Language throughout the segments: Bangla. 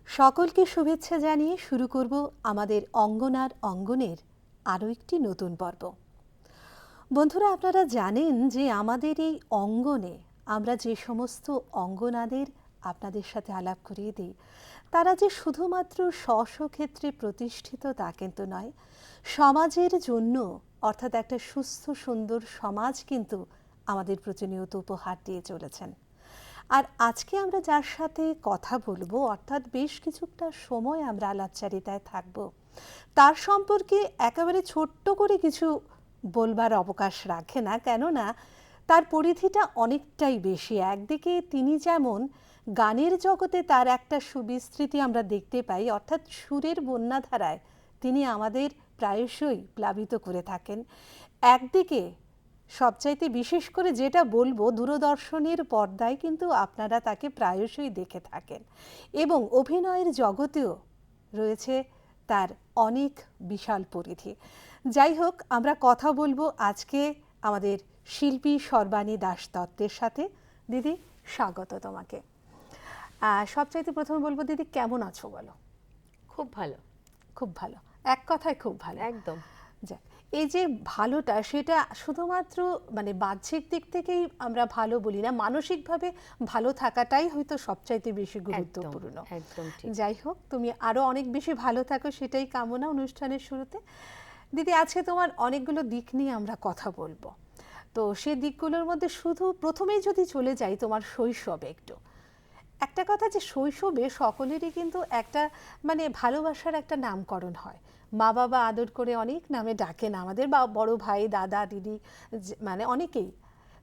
সকলকে শুভেচ্ছা জানিয়ে শুরু করব আমাদের অঙ্গনার অঙ্গনের আরও একটি নতুন পর্ব। বন্ধুরা, আপনারা জানেন যে আমাদের এই অঙ্গনে আমরা যে সমস্ত অঙ্গনাদের আপনাদের সাথে আলাপ করিয়ে দিই, তারা যে শুধুমাত্র স্ব-স্ব ক্ষেত্রে প্রতিষ্ঠিত তা কিন্তু নয়, সমাজের জন্য অর্থাৎ একটা সুস্থ সুন্দর সমাজ কিন্তু আমাদের প্রতিনিয়ত উপহার দিয়ে চলেছেন। আর আজকে আমরা যার সাথে কথা বলবো, অর্থাৎ বেশ কিছুটা সময় আমরা আলাপচারিতায় থাকব, তার সম্পর্কে একেবারে ছোট্ট করে কিছু বলবার অবকাশ রাখে না, কেননা তার পরিধিটা অনেকটাই বেশি। একদিকে তিনি যেমন গানের জগতে তার একটা সুবিস্তৃতি আমরা দেখতে পাই, অর্থাৎ সুরের বন্যাধারায় তিনি আমাদের প্রায়শই প্লাবিত করে থাকেন। একদিকে সবচাইতে বিশেষ করে যেটা বলবো, দূরদর্শনের পর্দায় কিন্তু আপনারা তাকে প্রায়শই দেখে থাকেন, এবং অভিনয়ের জগতেও রয়েছে তার অনেক বিশাল পরিধি। যাই হোক, আমরা কথা বলবো আজকে আমাদের শিল্পী সর্বাণী দাস দত্তের সাথে। দিদি, স্বাগত তোমাকে। সবচাইতে প্রথমে বলবো, দিদি কেমন আছো বলো? খুব ভালো। খুব ভালো, এক কথায় খুব ভালো। একদম। যাক, এই যে ভালোটা, সেটা শুধুমাত্র মানে বাহ্যিক দিক থেকেই আমরা ভালো বলি না, মানসিকভাবে ভালো থাকাটাই হয়তো সবচাইতে বেশি গুরুত্বপূর্ণ। একদম ঠিক। যাই হোক, তুমি আরো অনেক বেশি ভালো থাকো, সেটাই কামনা অনুষ্ঠানের শুরুতে। দিদি, আজকে তোমার অনেকগুলো দিক নিয়ে আমরা কথা বলবো। তো সেই দিকগুলোর মধ্যে শুধু প্রথমেই যদি চলে যাই তোমার শৈশবে একটু, একটা কথা যে শৈশবে সকলেরই কিন্তু একটা মানে ভালোবাসার একটা নামকরণ হয়। মা বাবা আদর করে অনেক নামে ডাকেন আমাদের, বা বড় ভাই দাদা দিদি মানে অনেকেই।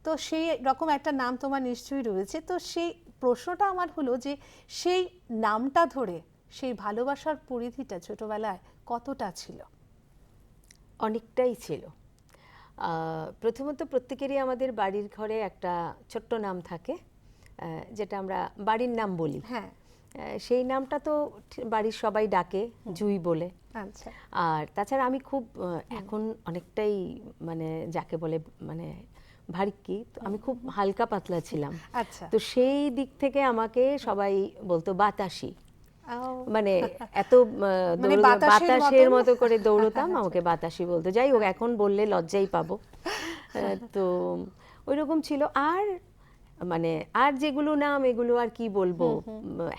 তো সেই রকম একটা নাম তোমার নিশ্চয়ই রয়েছে। তো সেই প্রশ্নটা আমার হলো যে সেই নামটা ধরে সেই ভালোবাসার পরিধিটা ছোটবেলায় কতটা ছিল? অনেকটাই ছিল। প্রথমত প্রত্যেকেরই আমাদের বাড়ির ঘরে একটা ছোট্ট নাম থাকে, যেটা আমরা বাড়ির নাম বলি। হ্যাঁ, সেই নামটা তো বাড়ির সবাই ডাকে জুই বলে। আচ্ছা। আর তাছাড়া আমি খুব এখন অনেকটাই মানে যাকে বলে মানে ভারিক্কি, তো আমি খুব হালকা পাতলা ছিলাম। আচ্ছা। তো সেই দিক থেকে আমাকে সবাই বলতো বাতাসি। মানে এত মানে বাতাসের মতন? মতো করে দৌড়তাম, আমাকে বাতাসি বলতো। যাই হোক, এখন বললে লজ্জাই পাবো। তো ওইরকম ছিল। আর মানে আর যেগুলো নাম, এগুলো আর কি বলবো,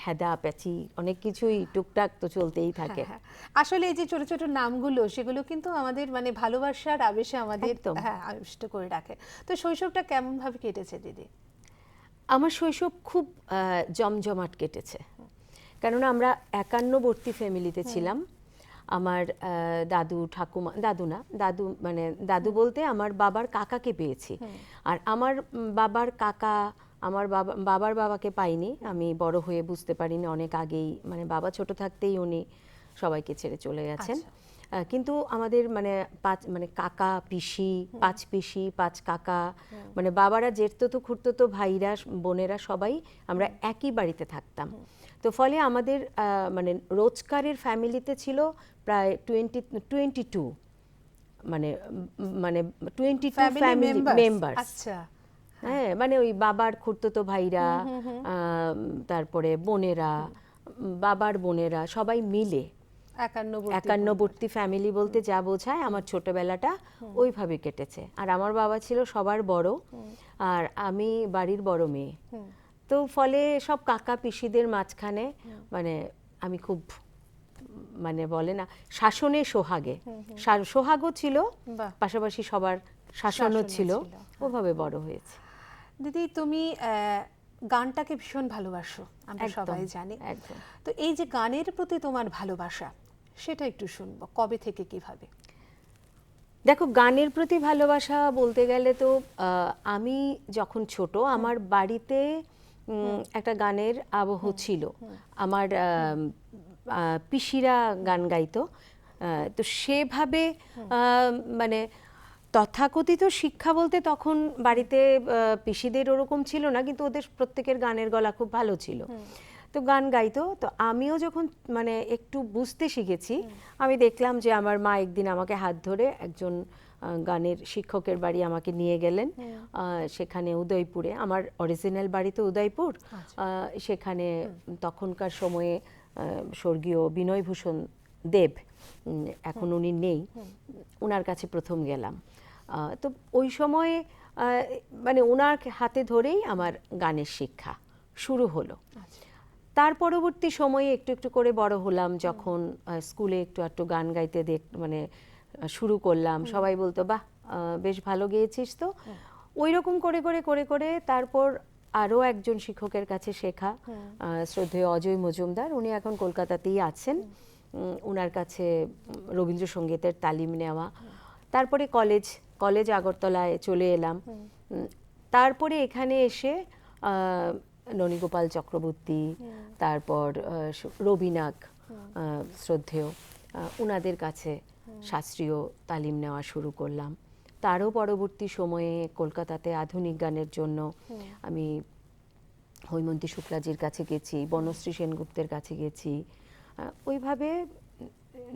হেদা প্যাচি অনেক কিছুই টুকটাক তো চলতেই থাকে। হ্যাঁ, আসলে এই যে ছোট ছোট নামগুলো, সেগুলো কিন্তু আমাদের মানে ভালোবাসার আবেশে আমাদের একদম। হ্যাঁ আবিষ্ট করে রাখে। তো শৈশবটা কেমন ভাবে কেটেছে দিদি? আমার শৈশব খুব জমজমাট কেটেছে, কেননা আমরা একান্নবর্তী ফ্যামিলিতে ছিলাম। আমার দাদু ঠাকুমা, দাদু না, দাদু মানে দাদু বলতে আমার বাবার কাকাকে পেয়েছি। আর আমার বাবার কাকা আমার বাবার বাবাকে পাইনি, আমি বড় হয়ে বুঝতে পারিনি, অনেক আগেই মানে বাবা ছোট থাকতেই উনি সবাইকে ছেড়ে চলে গেছেন। কিন্তু আমাদের মানে মানে কাকা পিসি, পাঁচ পিসি, পাঁচ কাকা, মানে বাবারা জেঠতো খুড়তো ভাইরা বোনেরা সবাই আমরা একই বাড়িতে থাকতাম। তো ফলে আমাদের মানে রোজকারের ফ্যামিলিতে ছিল প্রায় 22 মানে মানে 22 ফ্যামিলি মেম্বার্স। আচ্ছা। হ্যাঁ, মানে ওই বাবার খুড়তো ভাইরা, তারপরে বোনেরা, বাবার বোনেরা সবাই মিলে একান্নবর্তী ফ্যামিলি বলতে যা বোঝায়, আমার ছোটবেলাটা ওইভাবে কেটেছে। আর আমার বাবা ছিল সবার বড়, আর আমি বাড়ির বড় মেয়ে। তো ফলে সব কাকা পিসিদের মাঝখানে মানে আমি খুব মানে বলে না শাসনে সোহাগে, সোহাগও ছিল, পাশাপাশি সবার শাসনও ছিল, ওভাবে বড় হয়েছে। দিদি, তুমি গানটাকে ভীষণ ভালোবাসো, আমরা সবাই জানি। একদম। তো এই যে গানের প্রতি তোমার ভালোবাসা, সেটা একটু শুনবো, কবে থেকে কিভাবে? দেখো, গানের প্রতি ভালোবাসা বলতে গেলে তো আমি যখন ছোট, আমার বাড়িতে একটা গানের আবহ ছিল। আমার পিসিরা গান গাইতো। তো সেভাবে মানে তথাকথিত শিক্ষা বলতে তখন বাড়িতে পিসিদের ওরকম ছিল না, কিন্তু ওদের প্রত্যেকের গানের গলা খুব ভালো ছিল, তো গান গাইতো। তো আমিও যখন মানে একটু বুঝতে শিখেছি, আমি দেখলাম যে আমার মা একদিন আমাকে হাত ধরে একজন গানের শিক্ষকের বাড়ি আমাকে নিয়ে গেলেন। সেখানে উদয়পুরে, আমার অরিজিনাল বাড়ি তো উদয়পুর, সেখানে তখনকার সময়ে স্বর্গীয় বিনয়ভূষণ দেব, এখন উনি নেই, ওনার কাছে প্রথম গেলাম। তো ওই সময়ে মানে ওনার হাতে ধরেই আমার গানের শিক্ষা শুরু হলো। তার পরবর্তী সময়ে একটু একটু করে বড় হলাম, যখন স্কুলে একটু একটু গান গাইতে মানে শুরু করলাম, সবাই বলতো বাহ বেশ ভালো গেয়েছিস। তো ওই রকম করে করে করে করে তারপর আরও একজন শিক্ষকের কাছে শেখা, শ্রদ্ধেয় অজয় মজুমদার, উনি এখন কলকাতাতেই আছেন, ওনার কাছে রবীন্দ্রসঙ্গীতের তালিম নেওয়া। তারপরে কলেজ আগরতলায় চলে এলাম। তারপরে এখানে এসে ননীগোপাল চক্রবর্তী, তারপর রবীনাগ শ্রদ্ধেয়, ওনাদের কাছে শাস্ত্রীয় তালিম নেওয়া শুরু করলাম। তারও পরবর্তী সময়ে কলকাতাতে আধুনিক গানের জন্য আমি হৈমন্তী শুক্লাজির কাছে গেছি, বনশ্রী সেনগুপ্তের কাছে গেছি। ওইভাবে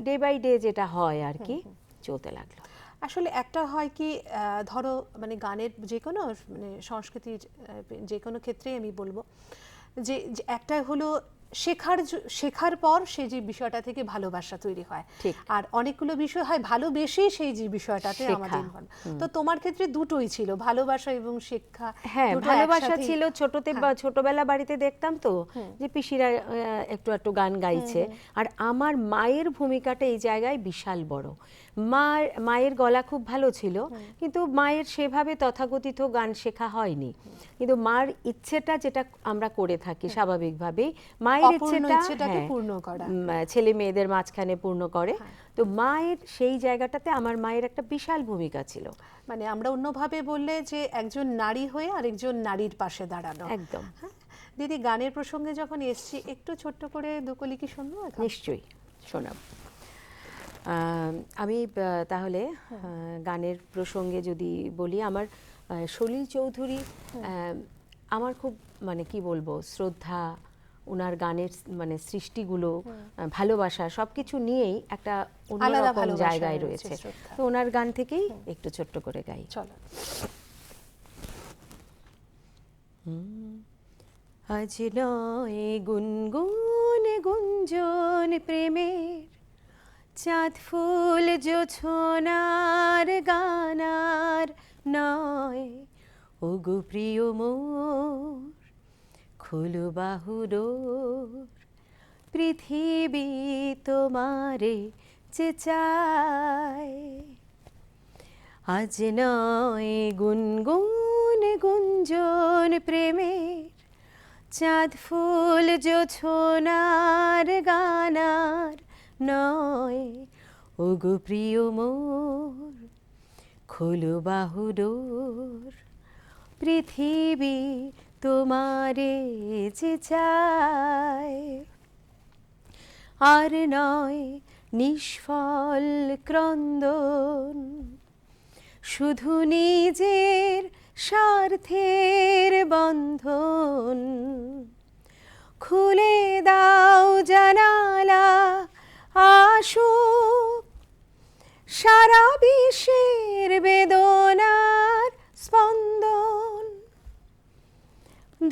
ডে বাই ডে যেটা হয় আর কি চলতে লাগলো। আসলে একটা হয় কি, ধরো মানে গানের যে কোনো মানে সংস্কৃতির যে কোনো ক্ষেত্রেই আমি বলবো যে একটা হলো শেখার পর সেই যে বিষয়টা থেকে ভালোবাসা তৈরি হয়, আর অনেকগুলো বিষয় হয় ভালোবেসে সেই যে বিষয়টাতে আমাদের। তো তোমার ক্ষেত্রে দুটোই ছিল, ভালোবাসা এবং শিক্ষা। হ্যাঁ, ভালোবাসা ছিল। ছোটবেলা বাড়িতে দেখতাম তো যে পিসিরা একটু একটু গান গাইছে, আর আমার মায়ের ভূমিকাটা এই জায়গায় বিশাল বড়। মায়ের গলা খুব ভালো ছিল, কিন্তু মায়ের সেভাবে তথাকথিত গান শেখা হয়নি। কিন্তু মার ইচ্ছেটা যেটা আমরা করে থাকি স্বাভাবিকভাবেই, মায়ের ইচ্ছেটাকে পূর্ণ করা, ছেলে মেয়েদের মাঝখানে পূর্ণ করে। তো মায়ের সেই জায়গাটাতে আমার মায়ের একটা বিশাল ভূমিকা ছিল। মানে আমরা অন্যভাবে বললে যে একজন নারী হয়ে আরেকজন নারীর পাশে দাঁড়ানো। একদম। দিদি, গানের প্রসঙ্গে যখন এসছি, একটু ছোট্ট করে দুকলি কি শুনবো? নিশ্চয়ই শোনাব। আমি তাহলে গানের প্রসঙ্গে যদি বলি, আমার সলিল চৌধুরী আমার খুব মানে কি বলবো শ্রদ্ধা, ওনার গানের মানে সৃষ্টিগুলো, ভালোবাসা সবকিছু নিয়েই একটা অন্যরকম জায়গায় রয়েছে। তো ওনার গান থেকেই একটু ছোট্ট করে গাই। চলো। আজ নয় গুনগুন গুঞ্জন প্রেমের, চাঁদ ফুল জোছনার গানার নয়, ওগো প্রিয় মোর খোলো বাহুডোর, পৃথিবী তোমারে চেঁচায়। আজ নয় গুনগুন গুঞ্জন প্রেমের, চাঁদ ফুল জোছনার গানার নয়, ওগো প্রিয় মোর খোলো বাহুডোর, পৃথিবী তোমারে চেঁচায়। আর নয় নিষ্ফল ক্রন্দন, শুধু নিজের স্বার্থের বন্ধন, খুলে দাও জানালা আসুক সারা বিশ্বের বেদনার স্পন্দন,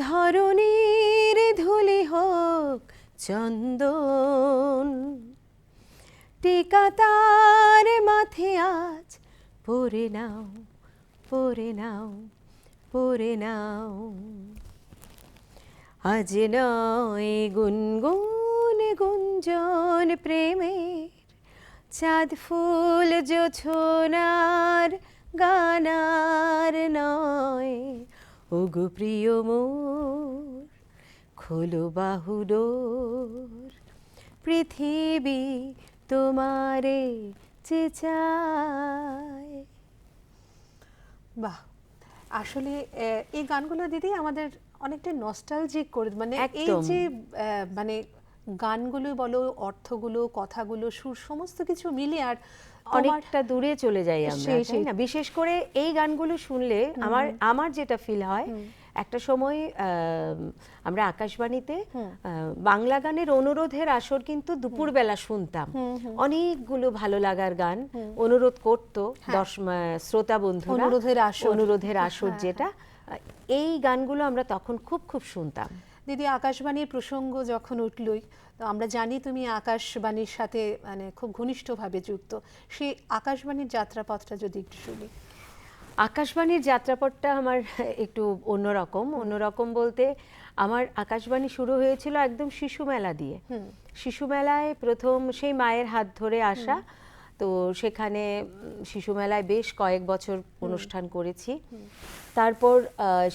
ধরণীর ধুলি হোক চন্দন, টিকা তার মাথে আজ পরে নাও, পরে নাও, পরে নাও। আজ নয় গুনগুন গুঞ্জন প্রেমের, চাঁদ ফুল জোছনার গানার নয়, ওগো প্রিয় মোর খোলো বাহুডোর, পৃথিবী তোমারে চেঁচায়। বাহ, আসলে এই গানগুলো দিদি আমাদের অনেকটা নস্টালজিক করে, মানে এই যে মানে গানগুলো বলো, অর্থগুলো, কথাগুলো, সুর সমস্ত কিছু মিলে আর অনেকটা দূরে চলে যাই আমরা, তাই না? বিশেষ করে এই গানগুলো শুনলে আমার যেটা ফিল হয়, একটা সময় আমরা আকাশবাণীতে বাংলা গানের অনুরোধের আসর কিন্তু দুপুরবেলা শুনতাম। অনেকগুলো ভালো লাগার গান অনুরোধ করতো শ্রোতা বন্ধুরা, অনুরোধের আসর যেটা, এই গানগুলো আমরা তখন খুব খুব শুনতাম। দিদি, আকাশবাণীর প্রসঙ্গ যখন উঠলই, তো আমরা জানি তুমি আকাশবাণীর সাথে মানে খুব ঘনিষ্ঠভাবে যুক্ত। সেই আকাশবাণীর যাত্রাপথটা যদি একটু শুনি। আকাশবাণীর যাত্রাপথটা আমার একটু অন্যরকম বলতে আমার আকাশবাণী শুরু হয়েছিল একদম শিশু মেলা দিয়ে। শিশু মেলায় প্রথম সেই মায়ের হাত ধরে আসা, তো সেখানে শিশু মেলায় বেশ কয়েক বছর অনুষ্ঠান করেছি। তারপর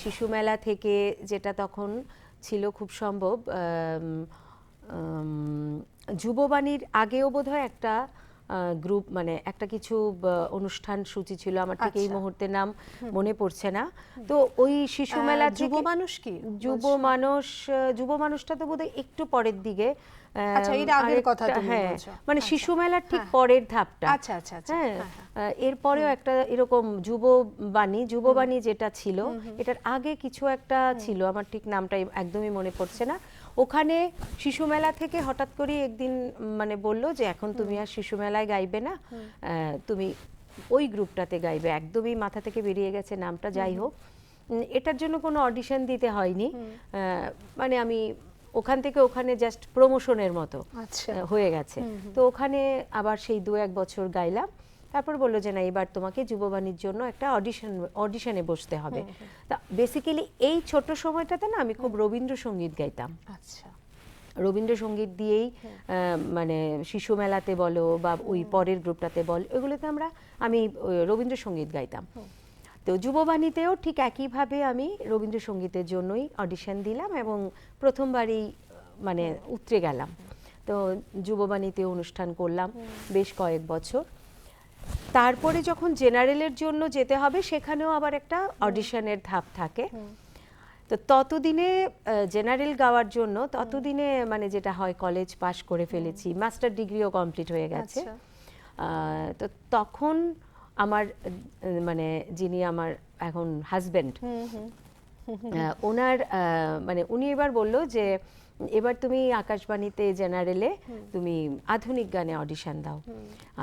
শিশু মেলা থেকে যেটা তখন ছিল খুব সম্ভব যুববাণীর আগেও বোধহয় একটা গ্রুপ মানে একটা কিছু অনুষ্ঠান সূচি ছিল, আমার ঠিক এই মুহূর্তে নাম মনে পড়ছে না। তো ওই শিশু মেলা যুব মানুষ কি যুব মানুষটা তো বোধহয় একটু পরের দিকে। আচ্ছা, এর আগের কথা তুমি হ্যাঁ, বলছো। মানে শিশু মেলার ঠিক পরের ধাপটা। আচ্ছা আচ্ছা আচ্ছা। হ্যাঁ, এরপরেও একটা এরকম যুববাণী যেটা ছিল, এটার আগে কিছু একটা ছিল, আমার ঠিক নামটা একদমই মনে পড়ছে না। ওখানে শিশু মেলা থেকে হঠাৎ করে একদিন মানে বললো যে এখন তুমি আর শিশু মেলায় গাইবে না, তুমি ওই গ্রুপটাতে গাইবে। একদমই মাথা থেকে বেরিয়ে গেছে নামটা, যাই হোক। এটার জন্য কোনো অডিশন দিতে হয়নি, মানে আমি ওখান থেকে ওখানে জাস্ট প্রমোশনের মতো হয়ে গেছে। তো ওখানে আবার সেই 2-1 বছর গাইলাম। তারপর বললো যে না, এবার তোমাকে যুববাণীর জন্য একটা অডিশনে বসতে হবে। তা বেসিক্যালি এই ছোট সময়টাতে না আমি খুব রবীন্দ্রসঙ্গীত গাইতাম। আচ্ছা, রবীন্দ্রসঙ্গীত দিয়েই মানে শিশু মেলাতে বলো বা ওই পরের গ্রুপটাতে বল, এগুলোতে আমি রবীন্দ্রসঙ্গীত গাইতাম। তো যুববাণীতেও ঠিক একইভাবে আমি রবীন্দ্রসঙ্গীতের জন্যই অডিশন দিলাম এবং প্রথমবারই মানে উতরে গেলাম। তো যুববাণীতে অনুষ্ঠান করলাম বেশ কয়েক বছর। তারপরে যখন জেনারেলের জন্য যেতে হবে, সেখানেও আবার একটা অডিশনের ধাপ থাকে। তো ততদিনে জেনারেল গাওয়ার জন্য ততদিনে মানে যেটা হয়, কলেজ পাশ করে ফেলেছি, মাস্টার ডিগ্রিও কমপ্লিট হয়ে গেছে। তো তখন আমার মানে যিনি আমার এখন হাজবেন্ড, ওনার মানে উনি এবার বললো যে এবার তুমি আকাশবাণীতে জেনারেলে তুমি আধুনিক গানে অডিশন দাও।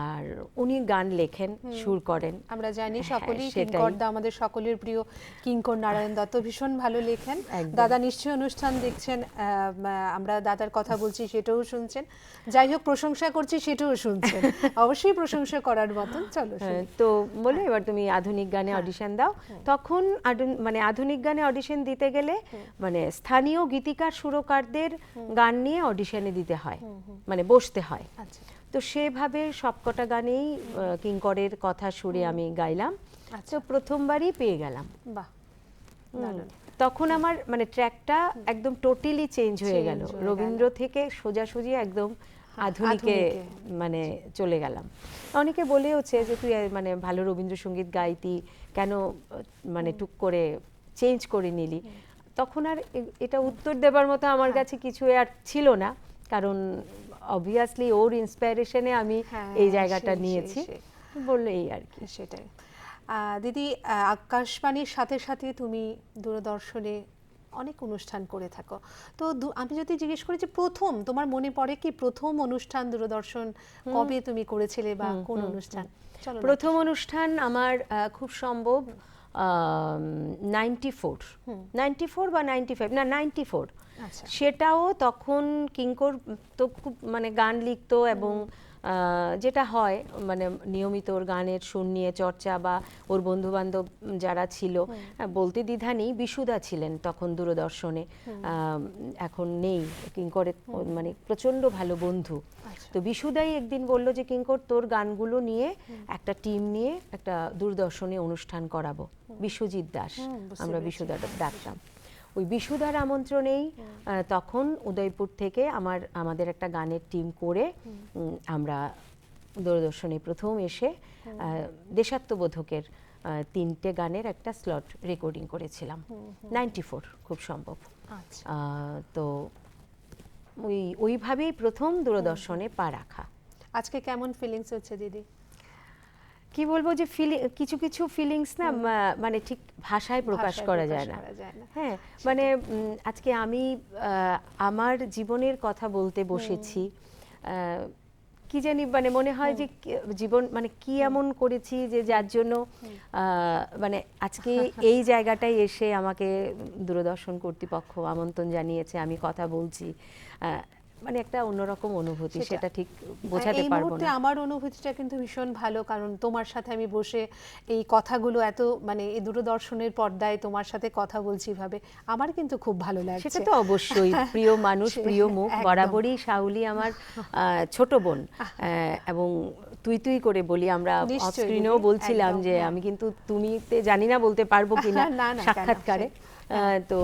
আর উনি গান লেখেন, সুর করেন। আমরা জানি সকলেই কিঙ্করদা, আমাদের সকলের প্রিয় কিঙ্কর নারায়ণ দত্ত ভীষণ ভালো লেখেন। দাদা নিশ্চয়ই অনুষ্ঠান দেখছেন, আমরা দাদার কথা বলছি সেটাও শুনছেন, যাই হোক প্রশংসা করছি সেটাও শুনছেন। অবশ্যই প্রশংসা করার মতন। চলো, তো বলে এবার তুমি আধুনিক গানে অডিশন দাও। তখন মানে আধুনিক গানে অডিশন দিতে গেলে মানে স্থানীয় গীতিকার সুরকারদের গান নিয়ে অডিশনে দিতে হয়, মানে বসতে হয়। তো সেভাবে সবকটা গানেই কিঙ্করের কথা সুরে আমি গাইলাম। তো প্রথমবারই পেয়ে গেলাম। তখন আমার মানে ট্র্যাকটা একদম টোটালি চেঞ্জ হয়ে গেল, রবীন্দ্র থেকে সোজাসুজি একদম আধুনিকে মানে চলে গেলাম। অনেকে বলেওছে যে তুই মানে ভালো রবীন্দ্রসঙ্গীত গাইতি, কেন মানে টুক করে চেঞ্জ করে নিলি। তখন আর এটা উত্তর দেবার মতো আমার কাছে কিছু আর ছিল না, কারণ অবভিয়াসলি ওর ইন্সপিরেশনে আমি এই জায়গাটা নিয়েছি। বললো এই আর কি। সেটাই। দিদি, আকাশবাণীর সাথে সাথে তুমি দূরদর্শনে অনেক অনুষ্ঠান করে থাকো। তো আমি যদি জিজ্ঞেস করি যে প্রথম তোমার মনে পড়ে কি প্রথম অনুষ্ঠান দূরদর্শন কবে তুমি করেছিলে বা কোন অনুষ্ঠান? প্রথম অনুষ্ঠান আমার খুব সম্ভব 94 বা 95, না 94। সেটাও তখন কিঙ্কর তো খুব মানে গান লিখতো এবং যেটা হয় মানে নিয়মিত ওর গানের সুর নিয়ে চর্চা, বা ওর বন্ধু বান্ধব যারা ছিল, বলতে দ্বিধা নেই, বিশুদা ছিলেন তখন দূরদর্শনে, এখন নেই। কিঙ্করের মানে প্রচন্ড ভালো বন্ধু। তো বিশুদাই একদিন বলল যে কিঙ্কর, তোর গানগুলো নিয়ে একটা টিম নিয়ে একটা দূরদর্শনে অনুষ্ঠান করাবো। বিশ্বজিৎ দাস, আমরা বিশুদা ডাকতাম। ওই বিশুদার আমন্ত্রণেই তখন উদয়পুর থেকে আমাদের একটা গানের টিম করে আমরা দূরদর্শনে প্রথম এসে দেশাত্মবোধকের 3টে গানের একটা স্লট রেকর্ডিং করেছিলাম। 94 খুব সম্ভব। তো ওইভাবেই প্রথম দূরদর্শনে পা রাখা। আজকে কেমন ফিলিংস হচ্ছে দিদি? কি বলবো, যে কিছু কিছু ফিলিংস না মানে ঠিক ভাষায় প্রকাশ করা যায় না। হ্যাঁ, মানে আজকে আমি আমার জীবনের কথা বলতে বসেছি। কি জানি মানে মনে হয় যে জীবন মানে কি এমন করেছি যে যার জন্য মানে আজকে এই জায়গাটায় এসে আমাকে দূরদর্শন কর্তৃপক্ষ আমন্ত্রণ জানিয়েছে, আমি কথা বলছি, মানে একটা অন্যরকম অনুভূতি, সেটা ঠিক বোঝাতে এই পারবো মুহূর্তে না। আমার অনুভূতিটা কিন্তু ভীষণ ভালো, কারণ তোমার সাথে আমি বসে এই কথাগুলো এত মানে এই দূরদর্শনের পর্দায় তোমার সাথে কথা বলছি ভাবে আমার কিন্তু খুব ভালো লাগছে। সেটা তো অবশ্যই, প্রিয় মানুষ, প্রিয় মুখ। একদম। বরাবরই শাওলি আমার ছোট বোন, এবং তুই তুই করে বলি, আমরা অফ নিশ্চয়ই স্ক্রিনেও দিদি, বলছিলাম একদম, যে হ্যাঁ। আমি কিন্তু তুমিতে জানি না বলতে পারবো কিনা না, না, কেন? সাক্ষাৎকারে, তো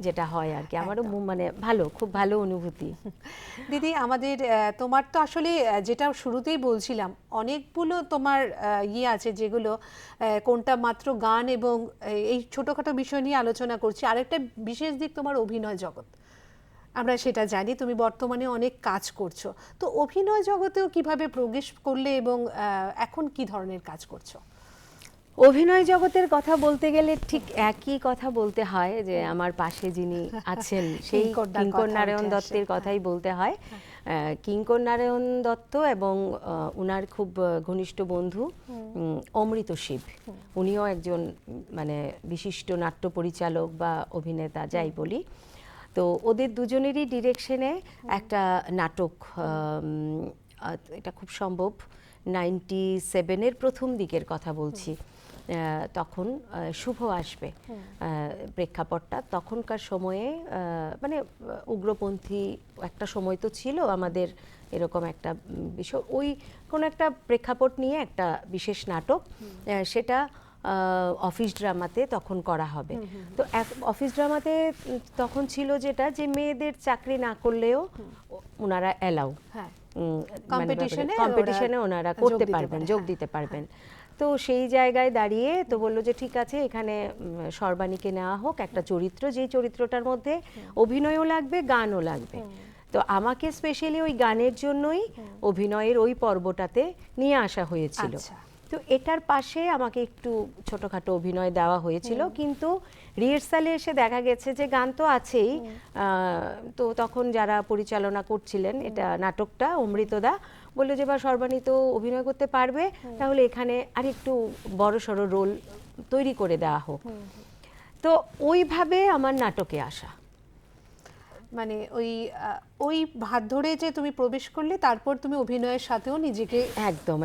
যেটা হয় আর কি, আমারও একদম। মানে ভালো, খুব ভালো অনুভূতি। দিদি আমাদের তোমার তো আসলে যেটা শুরুতেই বলছিলাম অনেকগুলো তোমার ইয়ে আছে যেগুলো কোনটা মাত্র গান এবং এই ছোটোখাটো বিষয় নিয়ে আলোচনা করছি, আরেকটা বিশেষ দিক তোমার অভিনয় জগৎ, আমরা সেটা জানি তুমি বর্তমানে অনেক কাজ করছো। তো অভিনয় জগতেও কিভাবে প্রবেশ করলে এবং এখন কি ধরনের কাজ করছো? অভিনয় জগতের কথা বলতে গেলে ঠিক একই কথা বলতে হয়, যে আমার পাশে যিনি আছেন সেই কিঙ্কর নারায়ণ দত্তের কথাই বলতে হয়। কিঙ্কর নারায়ণ দত্ত এবং উনার খুব ঘনিষ্ঠ বন্ধু অমৃত শিব, উনিও একজন মানে বিশিষ্ট নাট্য পরিচালক বা অভিনেতা যাই বলি। তো ওদের দুজনেরই ডিরেকশনে একটা নাটক, এটা খুব সম্ভব 97-এর প্রথম দিকের কথা বলছি, তখন শুভ আসবে প্রেক্ষাপটটা। তখনকার সময়ে মানে উগ্রপন্থী একটা সময় তো ছিল আমাদের, এরকম একটা বিষয়, ওই কোনো একটা প্রেক্ষাপট নিয়ে একটা বিশেষ নাটক, সেটা অফিস ড্রামাতে তখন করা হবে। তো অফিস ড্রামাতে তখন ছিল যেটা, যে মেয়েদের চাকরি না করলেও ওনারা অ্যালাউ, কম্পিটিশনে ওনারা করতে পারবেন, যোগ দিতে পারবেন। তো সেই জায়গায় দাঁড়িয়ে তো বললো যে ঠিক আছে, এখানে সর্বাণীকে নেওয়া হোক, একটা চরিত্র, যেই চরিত্রটার মধ্যে অভিনয়ও লাগবে, গানও লাগবে। তো আমাকে স্পেশালি ওই গানের জন্যই অভিনয়ের ওই পর্বটাতে নিয়ে আসা হয়েছিল। তো এটার পাশে আমাকে একটু ছোটখাটো অভিনয় দেওয়া হয়েছিল, কিন্তু রিহার্সালে এসে দেখা গেছে যে গান তো আছেই। তো তখন যারা পরিচালনা করছিলেন এটা নাটকটা, অমৃতদা বললো যে বা সর্বাণী তো অভিনয় করতে পারবে, তাহলে এখানে আর একটু বড় সড়ো রোল তৈরি করে দেওয়া হোক। তো ওইভাবে আমার নাটকে আসা, মানে ওই ভাত ধরে যে তুমি প্রবেশ করলে, তারপর তুমি অভিনয়ের সাথেও নিজেকে একদম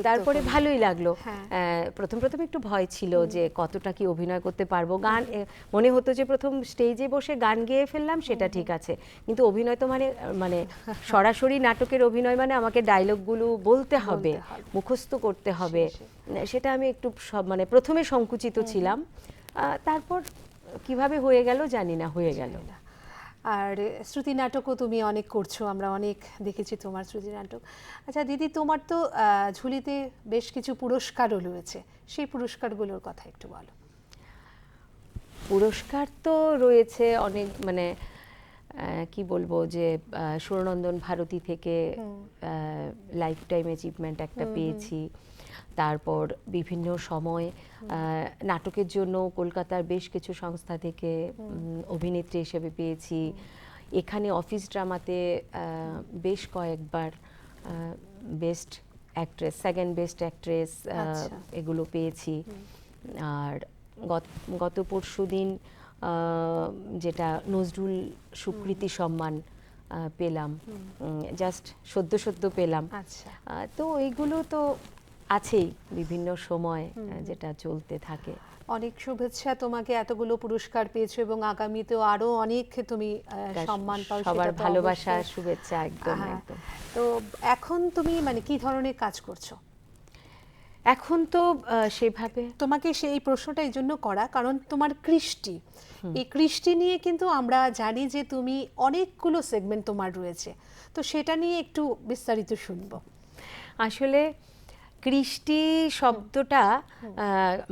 তারপরে ভালোই লাগলো। হ্যাঁ। প্রথম একটু ভয় ছিল যে কতটা কি অভিনয় করতে পারবো। গান মনে হতো যে প্রথম স্টেজে বসে গান গেয়ে ফেললাম, সেটা ঠিক আছে, কিন্তু অভিনয় তো মানে সরাসরি নাটকের অভিনয় মানে আমাকে ডায়লগগুলো বলতে হবে, মুখস্থ করতে হবে, সেটা আমি একটু মানে প্রথমে সংকুচিত ছিলাম। তারপর কিভাবে হয়ে গেল জানি না, হয়ে গেল। আর শ্রুতি নাটকও তুমি অনেক করছো, আমরা অনেক দেখেছি তোমার শ্রুতি নাটক। আচ্ছা দিদি, তোমার তো ঝুলিতে বেশ কিছু পুরস্কারও রয়েছে, সেই পুরস্কারগুলোর কথা একটু বলো। পুরস্কার তো রয়েছে অনেক, মানে কি বলবো, যে সুরনন্দন ভারতী থেকে লাইফ টাইম অ্যাচিভমেন্ট একটা পেয়েছি। তারপর বিভিন্ন সময় নাটকের জন্য কলকাতার বেশ কিছু সংস্থা থেকে অভিনেত্রী হিসেবে পেয়েছি। এখানে অফিস ড্রামাতে বেশ কয়েকবার best actress, second best actress এগুলো পেয়েছি। আর গত পরশুদিন যেটা নজরুল স্বীকৃতি সম্মান পেলাম, জাস্ট সদ্য পেলাম। তো এইগুলো তো আছেই বিভিন্ন সময়, যেটা চলতে থাকে। অনেক শুভেচ্ছা, তোমাকে এতগুলো পুরস্কার পেয়েছো এবং আগামীতেও আরো অনেক তুমি সম্মান পাও, সবার ভালোবাসা, শুভেচ্ছা। একদম। তো এখন তুমি মানে কি ধরনের কাজ করছো? এখন তো সেভাবে তোমাকে সেই প্রশ্নটা এই জন্য করা, কারণ তোমার কৃষ্টি, এই কৃষ্টি নিয়ে কিন্তু আমরা জানি যে তুমি অনেকগুলো সেগমেন্ট তোমার রয়েছে, তো সেটা নিয়ে একটু বিস্তারিত শুনবো। আসলে কৃষ্টি শব্দটা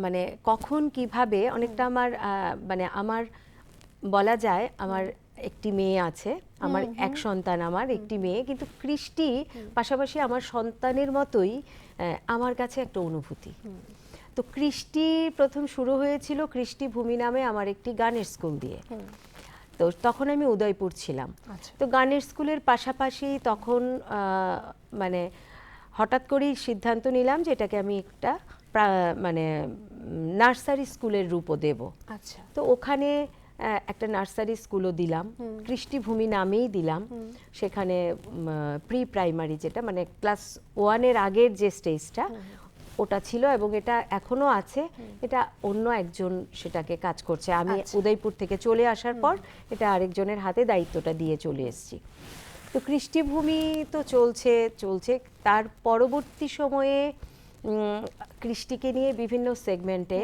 মানে কখন কিভাবে অনেকটা আমার মানে আমার বলা যায়, আমার একটি মেয়ে আছে, আমার এক সন্তান, আমার একটি মেয়ে, কিন্তু কৃষ্টি পাশাপাশি আমার সন্তানের মতোই আমার কাছে একটা অনুভূতি। তো কৃষ্টি প্রথম শুরু হয়েছিল কৃষ্টি ভূমি নামে আমার একটি গানের স্কুল দিয়ে। তো তখন আমি উদয়পুর ছিলাম। আচ্ছা। তো গানের স্কুলের পাশাপাশি তখন মানে হঠাৎ করেই সিদ্ধান্ত নিলাম যে এটাকে আমি একটা মানে নার্সারি স্কুলের রূপও দেব। আচ্ছা। তো ওখানে একটা নার্সারি স্কুলও দিলাম, কৃষ্টিভূমি নামেই দিলাম। সেখানে প্রি প্রাইমারি, যেটা মানে ক্লাস 1-এর আগের যে স্টেজটা, ওটা ছিল এবং এটা এখনো আছে। এটা অন্য একজন সেটাকে কাজ করছে। আমি উদয়পুর থেকে চলে আসার পর এটা আরেকজনের হাতে দায়িত্বটা দিয়ে চলে এসেছি। তো কৃষ্টিভূমি তো চলছে। তার পরবর্তী সময়ে কৃষ্টিকে নিয়ে বিভিন্ন সেগমেন্টে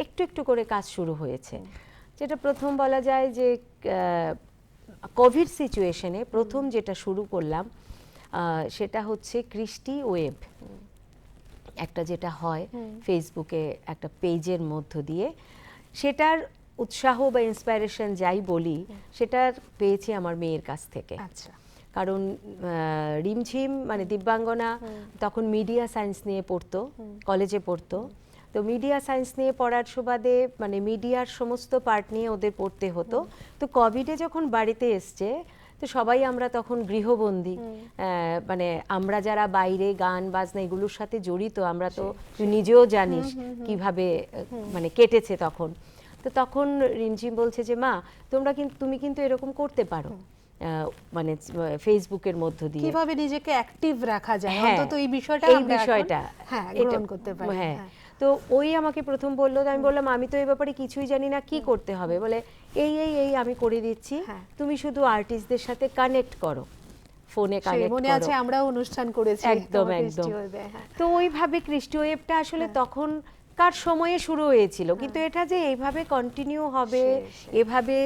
একটু একটু করে কাজ শুরু হয়েছে। যেটা প্রথম বলা যায় যে কোভিড সিচুয়েশনে প্রথম যেটা শুরু করলাম সেটা হচ্ছে কৃষ্টি ওয়েব, একটা যেটা হয় ফেসবুকে একটা পেজের মধ্য দিয়ে। সেটার উৎসাহ বা ইন্সপাইরেশন যাই বলি, সেটার পেয়েছি আমার মেয়ের কাছ থেকে। আচ্ছা। কারণ রিমঝিম মানে দিব্যাঙ্গনা তখন মিডিয়া সায়েন্স নিয়ে পড়তো, কলেজে পড়তো। তো মিডিয়া সায়েন্স নিয়ে পড়ার সুবাদে মানে মিডিয়ার সমস্ত পার্ট নিয়ে ওদের পড়তে হতো। তো কোভিডে যখন বাড়িতে এসছে, তো সবাই আমরা তখন গৃহবন্দী, মানে আমরা যারা বাইরে গান বাজনা এগুলোর সাথে জড়িত, আমরা তো তুই নিজেও জানিস কিভাবে মানে কেটেছে তখন। তো তখন রিমঝিম বলছে যে মা তুমি কিন্তু এরকম করতে পারো, মানে ফেসবুকের মধ্য দিয়ে কিভাবে নিজেকে অ্যাক্টিভ রাখা যায়, হ্যাঁ, অন্তত এই বিষয়টা এই আমরা এখন, বিষয়টা হ্যাঁ, এটা গ্রহণ করতে পারি। হ্যাঁ। হ্যাঁ। তো ওই আমাকে প্রথম বললো, তো আমি বললাম আমি তো এই ব্যাপারে কিছুই জানি না, কি করতে হবে? বলে এই আমি করে দিচ্ছি, হ্যাঁ। তুমি শুধু আর্টিস্টদের সাথে কানেক্ট করো, ফোনে সেই কানেক্ট মনে করো। আছে আমরাও অনুষ্ঠান করেছি একদম তোমার একদম। কৃষ্টি ওয়েবে, হ্যাঁ। তো ওইভাবে কৃষ্টি ওয়েবটা আসলে তখন কার সময়ে শুরু হয়েছিল, কিন্তু এটা যে এইভাবে কন্টিনিউ হবে, এভাবে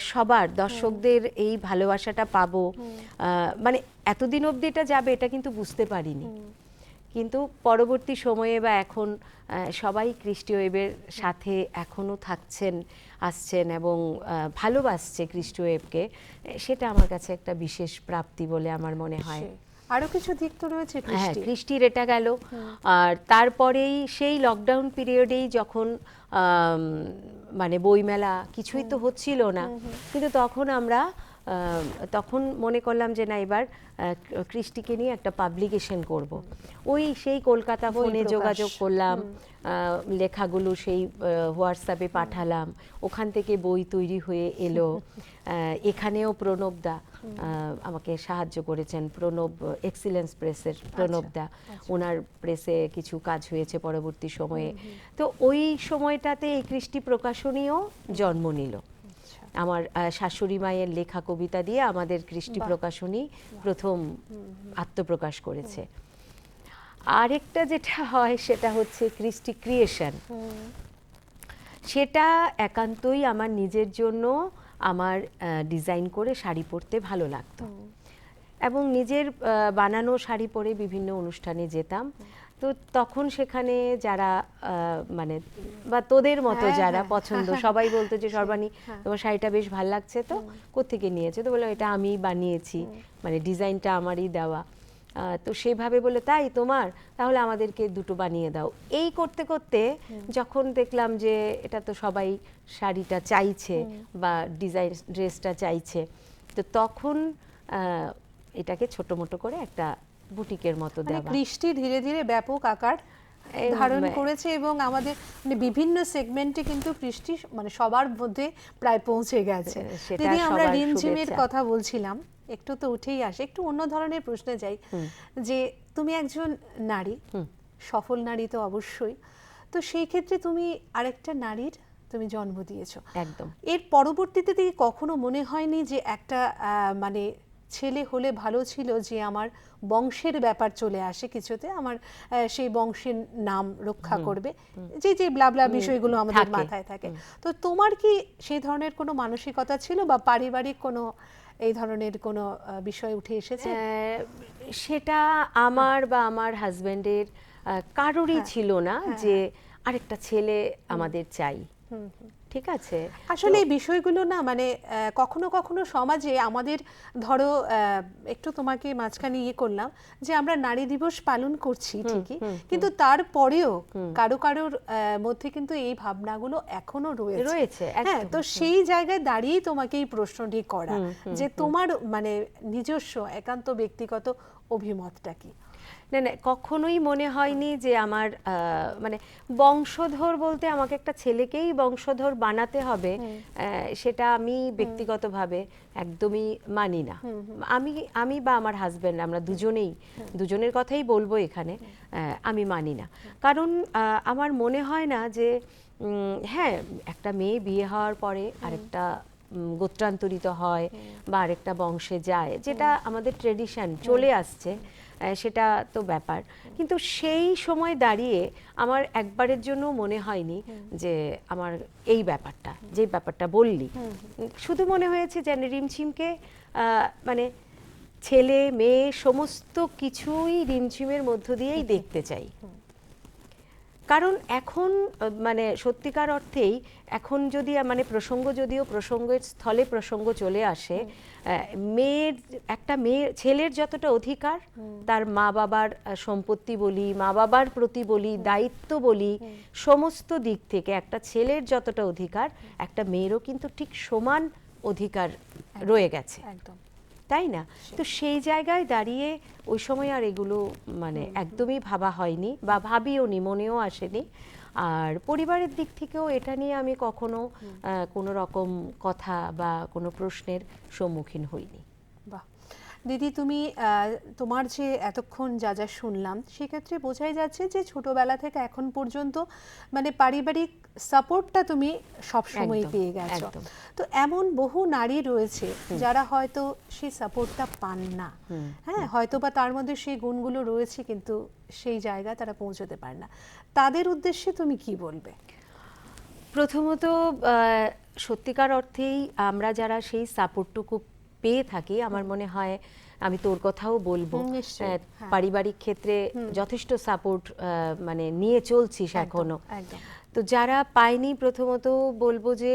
সবার দর্শকদের এই ভালোবাসাটা পাবো, মানে এতদিন অবধি এটা যাবে এটা কিন্তু বুঝতে পারিনি। কিন্তু পরবর্তী সময়ে বা এখন সবাই কৃষ্টি ওয়েবের সাথে এখনো আসছেন এবং ভালোবাসছে কৃষ্টি ওয়েবকে। সেটা আমার কাছে একটা বিশেষ প্রাপ্তি বলে আমার মনে হয়। আরো কিছু দিক তো রয়েছে হ্যাঁ, কৃষ্টি। কৃষ্টির এটা গেল। আর তারপরেই সেই লকডাউন পিরিয়ডেই যখন মানে বইমেলা কিছুই তো হচ্ছিল না, কিন্তু তখন আমরা তখন মনে করলাম যে না, এবার কৃষ্টিকে নিয়ে একটা পাবলিকেশন করব। সেই কলকাতা ফোনে যোগাযোগ করলাম, লেখাগুলো সেই হোয়াটসঅ্যাপে পাঠালাম, ওখান থেকে বই তৈরি হয়ে এলো। এখানেও প্রণবদা আমাকে সাহায্য করেছেন, প্রণব এক্সিলেন্স প্রেসের প্রণবদা, ওনার প্রেসে কিছু কাজ হয়েছে পরবর্তী সময়ে। তো ওই সময়টাতে এই কৃষ্টি প্রকাশনীও জন্ম নিল। আমার শাশুড়ি মায়ের লেখা কবিতা দিয়ে আমাদের কৃষ্টি প্রকাশনী প্রথম আত্মপ্রকাশ করেছে। আরেকটা যেটা হয় সেটা হচ্ছে কৃষ্টি ক্রিয়েশন। সেটা একান্তই আমার নিজের জন্য, আমার ডিজাইন করে শাড়ি পরতে ভালো লাগতো এবং নিজের বানানো শাড়ি পরে বিভিন্ন অনুষ্ঠানে যেতাম। তো তখন সেখানে যারা মানে বা তোদের মতো যারা পছন্দ, সবাই বলতো যে সর্বাণী তোমার শাড়িটা বেশ ভালো লাগছে, তো কোত্থেকে নিয়েছে? তো বললাম এটা আমি বানিয়েছি, মানে ডিজাইনটা আমারই দেওয়া। তো সেভাবে বলে তাই তোমার, তাহলে আমাদেরকে দুটো বানিয়ে দাও। এই করতে করতে যখন দেখলাম যে এটা তো সবাই শাড়িটা চাইছে বা ডিজাইন ড্রেসটা চাইছে, তো তখন এটাকে ছোট মোটো করে একটা বুটিকের মতো দেওয়া। কৃষ্টি ধীরে ধীরে ব্যাপক আকার ধারণ করেছে এবং আমাদের মানে বিভিন্ন সেগমেন্টে কিন্তু কৃষ্টি মানে সবার মধ্যে প্রায় পৌঁছে গেছে। দিদি, আমরা রিমঝিমের কথা বলছিলাম, একটু তো উঠেই আসে, একটু অন্য ধরনের প্রশ্নে যাই, যে তুমি একজন নারী, সফল নারী তো অবশ্যই, তো সেই ক্ষেত্রে তুমি আরেকটা নারীর তুমি জন্ম দিয়েছো। একদম। এর পরবর্তীতে থেকে কখনো মনে হয়নি যে একটা মানে ছেলে হলে ভালো ছিল, যে আমার বংশের ব্যাপার চলে আসে কিছুতে, আমার সেই বংশের নাম রক্ষা করবে, যে ব্লাবলা বিষয়গুলো আমাদের মাথায় থাকে। তো তোমার কি সেই ধরনের কোনো মানসিকতা ছিল বা পারিবারিক কোনো এই ধরনের কোনো বিষয় উঠে এসেছে? সেটা আমার বা আমার হাজবেন্ডের কারোরই ছিল না যে আরেকটা ছেলে আমাদের চাই। ঠিক আছে? আসলে এই বিষয়গুলো না মানে কখনো কখনো সমাজে আমাদের ধরো একটু তোমাকে মাঝখানে ইয়ে করলাম যে আমরা নারী দিবস পালন করছি ঠিকই, কিন্তু তারপরেও কারো কারোর মধ্যে কিন্তু এই ভাবনাগুলো এখনো রয়েছে। রয়েছে, হ্যাঁ, একদম। তো সেই জায়গায় দাঁড়িয়েই তোমাকে এই প্রশ্নটি করা যে তোমার মানে নিজস্ব একান্ত ব্যক্তিগত অভিমতটা কি? না না, কখনোই মনে হয়নি যে আমার মানে বংশধর বলতে আমাকে একটা ছেলেকেই বংশধর বানাতে হবে, সেটা আমি ব্যক্তিগতভাবে একদমই মানি না। আমি বা আমার হাজবেন্ড, আমরা দুজনের কথাই বলবো এখানে, আমি মানি না। কারণ আমার মনে হয় না যে হ্যাঁ, একটা মেয়ে বিয়ে হওয়ার পরে আরেকটা গোত্রান্তরিত হয় বা আরেকটা বংশে যায়, যেটা আমাদের ট্রেডিশন চলে আসছে, সেটা তো ব্যাপার। কিন্তু সেই সময় দাঁড়িয়ে আমার একবারের জন্য মনে হয়নি যে আমার এই ব্যাপারটা, যে ব্যাপারটা বললি, শুধু মনে হয়েছে যে রিমঝিমকে মানে ছেলে মেয়ে সমস্ত কিছুই রিমঝিমের মধ্য দিয়েই দেখতে চাই। কারণ এখন মানে সত্যিকার অর্থেই এখন যদি মানে প্রসঙ্গ, যদিও প্রসঙ্গের স্থলে প্রসঙ্গ চলে আসে, একটা ছেলের যতটা অধিকার তার মা বাবার সম্পত্তি বলি, মা বাবার প্রতি বলি, দায়িত্ব বলি, সমস্ত দিক থেকে একটা ছেলের যতটা অধিকার একটা মেয়েরও কিন্তু ঠিক সমান অধিকার রয়ে গেছে, একদম তাই না? তো সেই জায়গায় দাঁড়িয়ে ওই সময় আর এগুলো মানে একদমই ভাবা হয়নি বা ভাবিওনি, মনেও আসেনি। আর পরিবারের দিক থেকেও এটা নিয়ে আমি কখনো কোনো রকম কথা বা কোনো প্রশ্নের সম্মুখীন হইনি। বাহ দিদি, তুমি তোমার যে এতক্ষণ যা যা শুনলাম সেক্ষেত্রে বোঝাই যাচ্ছে যে ছোটবেলা থেকে এখন পর্যন্ত মানে পারিবারিক সাপোর্টটা তুমি সবসময় একদম, পেয়ে গেছো। একদম। তো এমন বহু নারী রয়েছে যারা হয়তো সেই সাপোর্টটা পান না, হ্যাঁ, হয়তো বা তার মধ্যে সেই গুণগুলো রয়েছে কিন্তু সেই জায়গায় তারা পৌঁছতে পারে না, তাদের উদ্দেশ্যে তুমি কি বলবে? প্রথমত সত্যিকার অর্থেই আমরা যারা সেই সাপোর্টটুকু পেয়ে থাকি, আমার মনে হয়, আমি তোর কথাও বলবো, পারিবারিক ক্ষেত্রে যথেষ্ট সাপোর্ট মানে নিয়ে চলছিস এখনো। তো যারা পায়নি, প্রথমত বলবো যে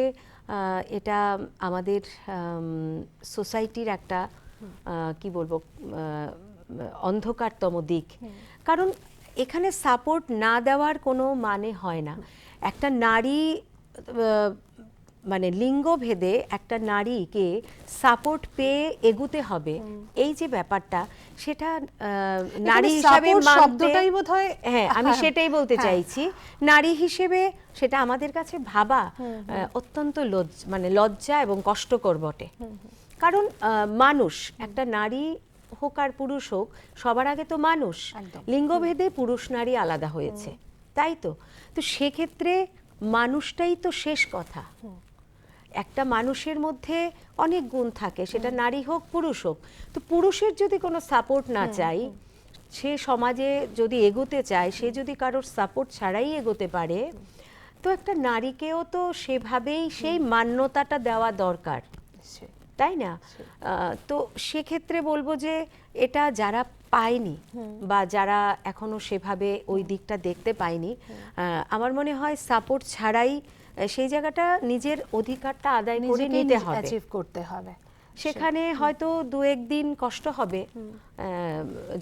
এটা আমাদের সোসাইটির একটা কি বলবো অন্ধকারতম দিক। কারণ এখানে সাপোর্ট না দেওয়ার কোনো মানে হয় না। একটা নারী মানে লিঙ্গভেদে একটা নারীকে সাপোর্ট পেয়ে এগুতে হবে, এই যে ব্যাপারটা, সেটা নারী হিসাবে শব্দটাই বোধহয়, হ্যাঁ, আমি সেটাই বলতে চাইছি। নারী হিসেবে সেটা আমাদের কাছে ভাবা অত্যন্ত মানে লজ্জা এবং কষ্টকর বটে। কারণ মানুষ, একটা নারী হোক আর পুরুষ হোক, সবার আগে তো মানুষ। লিঙ্গভেদে পুরুষ নারী আলাদা হয়েছে, তাই তো? তো সেক্ষেত্রে মানুষটাই তো শেষ কথা। একটা মানুষের মধ্যে অনেক গুণ থাকে, সেটা নারী হোক পুরুষ হোক। তো পুরুষের যদি কোনো সাপোর্ট না চাই, সে সমাজে যদি এগোতে চায়, সে যদি কারোর সাপোর্ট ছাড়াই এগোতে পারে, তো একটা নারীকেও তো সেভাবেই সেই মান্যতাটা দেওয়া দরকার, তাই না? তো সেক্ষেত্রে বলবো যে এটা যারা পায়নি বা যারা এখনো সেভাবে ওই দিকটা দেখতে পায়নি, আমার মনে হয় সাপোর্ট ছাড়াই সেই জায়গাটা নিজের অধিকারটা আদায় করে নিতে হবে, করতে হবে। সেখানে হয়তো দু একদিন কষ্ট হবে,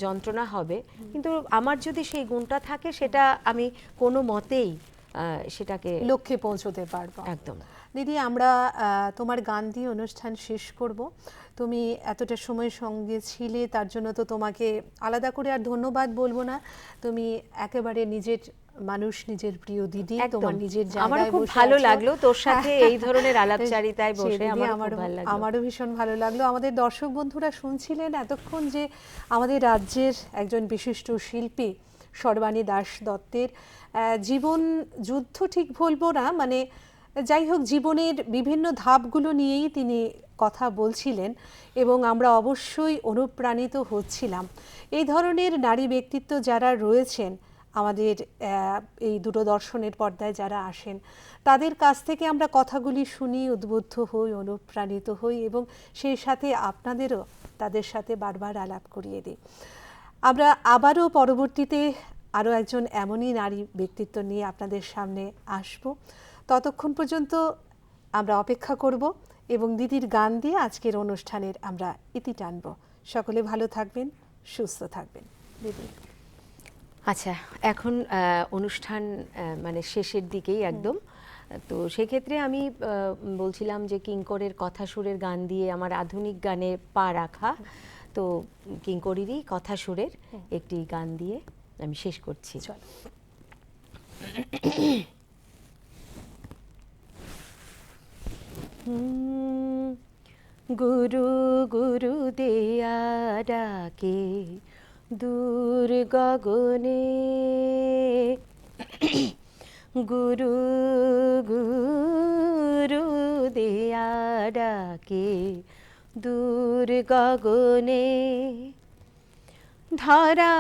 যন্ত্রণা হবে, কিন্তু আমার যদি সেই গুণটা থাকে, সেটা আমি কোনো মতেই সেটাকে লক্ষ্যে পৌঁছতে পারবো। একদম। দিদি, আমরা তোমার গান দিয়ে অনুষ্ঠান শেষ করব। তুমি এতটা সময় সঙ্গে ছিলে, তার জন্য তো তোমাকে আলাদা করে আর ধন্যবাদ বলবো না। তুমি একেবারে নিজের মানুষ, নিজের প্রিয় দিদি, তোমার নিজের জায়গায় আমারও খুব ভালো লাগলো তোর সাথে এই ধরনের আলাপচারিতায় বসে, আমারও ভীষণ ভালো লাগলো। আমাদের দর্শক বন্ধুরা শুনছিলেন এতক্ষণ যে আমাদের রাজ্যের একজন বিশিষ্ট শিল্পী সর্বাণী দাস দত্তের জীবন যুদ্ধ ঠিক বলবো না, মানে যাই হোক, জীবনের বিভিন্ন ধাপগুলো নিয়েই তিনি কথা বলছিলেন এবং আমরা অবশ্যই অনুপ্রাণিত হচ্ছিলাম। এই ধরনের নারী ব্যক্তিত্ব যারা রয়েছেন আমাদের এই দূরদর্শনের পর্দায় যারা আসেন, তাদের কাছ থেকে আমরা কথাগুলি শুনি, উদ্বুদ্ধ হই, অনুপ্রাণিত হই এবং সেই সাথে আপনাদেরও তাদের সাথে বারবার আলাপ করিয়ে দিই। আমরা আবারও পরবর্তীতে আরও একজন এমনই নারী ব্যক্তিত্ব নিয়ে আপনাদের সামনে আসব। ততক্ষণ পর্যন্ত আমরা অপেক্ষা করব এবং দিদির গান দিয়ে আজকের অনুষ্ঠানের আমরা ইতি টানব। সকলে ভালো থাকবেন, সুস্থ থাকবেন। দিদি, আচ্ছা, এখন অনুষ্ঠান মানে শেষের দিকেই একদম। তো সেক্ষেত্রে আমি বলছিলাম যে কিঙ্করের কথা সুরের গান দিয়ে আমার আধুনিক গানে পা রাখা, তো কিঙ্করেরই কথা সুরের একটি গান দিয়ে আমি শেষ করছি। চলো। গুরু গুরু দেয়া ডাকে দূর গগনে, গুরু গুরু দেয়া ডাকে দূর গগনে, ধরা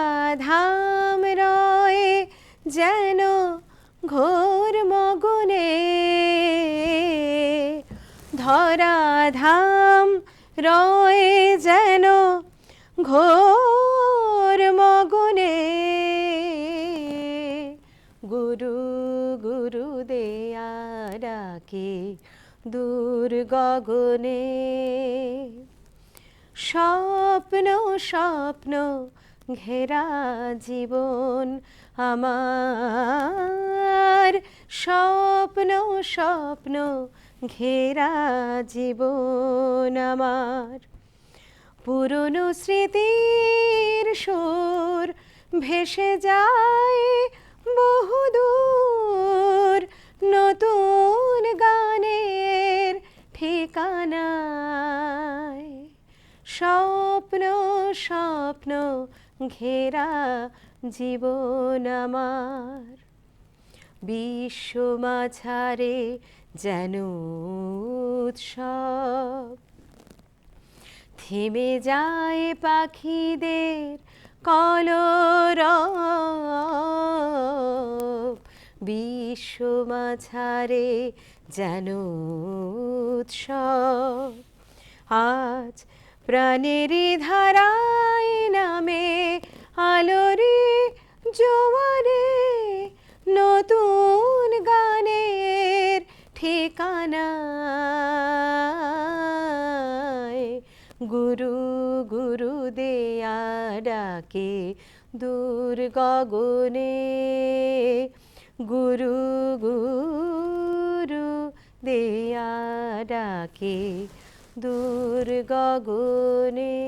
ধাম রয়ে যেন ঘোর মগনে, ধরা ধাম রয়ে যেন ঘোর মগনে, গুরু গুরু দেয়া ডাকে দূর গগনে, স্বপ্ন স্বপ্ন ঘেরা জীবন আমার, স্বপ্ন স্বপ্ন ঘেরা জীবন আমার, পুরনো স্মৃতির সুর ভেসে যায় বহুদূর, নতুন গানের ঠিকানায়, স্বপ্ন স্বপ্ন ঘেরা জীবন আমার, বিশ্ব মাঝারে যেন উৎসব, থেমে যায় পাখিদের কলরব, বিশ্ব মাঝারে যেন উৎসব, আজ প্রাণের ধারায় নামে আলোরে জোয়ারে, নতুন গানের ঠিকানায়, গুরু গুরু দেয়া ডাকে দূর গগনে, গুরু গুরু দেয়া ডাকে দূর গগনে।